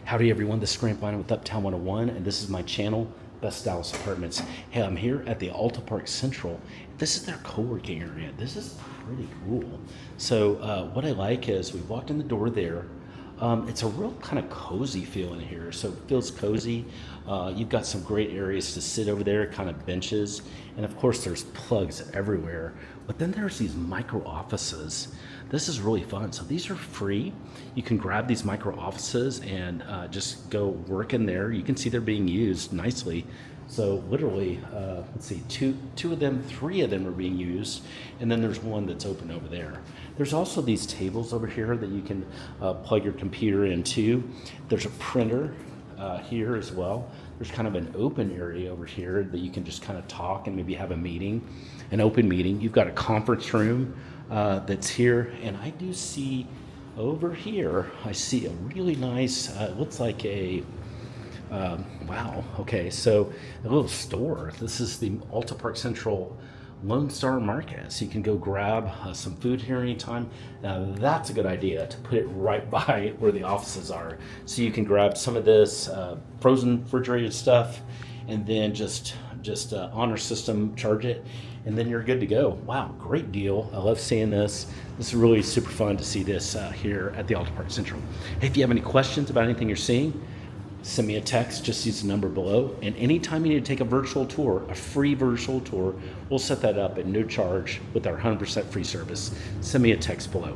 Howdy everyone, this is Grant Bynum with Uptown 101, and this is my channel, Best Dallas Apartments. Hey, I'm here at the Alta Park Central. This is their co-working area. This is pretty cool. So what I like is we walked in the door there. It's a real kind of cozy feel in here, so it feels cozy. You've got some great areas to sit over there, kind of benches, and of course there's plugs everywhere. But then there's these micro offices. This is really fun. So these are free. You can grab these micro offices and just go work in there. You can see they're being used nicely. So literally, let's see, three of them are being used, and then there's one that's open over there. There's also these tables over here that you can plug your computer into. There's a printer here as well. There's kind of an open area over here that you can just kind of talk and maybe have a meeting, an open meeting. You've got a conference room that's here, and I do see over here, I see a really nice, looks like a, wow, okay, so a little store. This is the Alta Park Central Lone Star Market. So you can go grab some food here anytime. Now that's a good idea to put it right by where the offices are. So you can grab some of this frozen refrigerated stuff and then just honor system charge it, and then you're good to go. Wow, great deal. I love seeing this. This is really super fun to see this here at the Alta Park Central. Hey, if you have any questions about anything you're seeing, send me a text, just use the number below. And anytime you need to take a virtual tour, a free virtual tour, we'll set that up at no charge with our 100% free service. Send me a text below.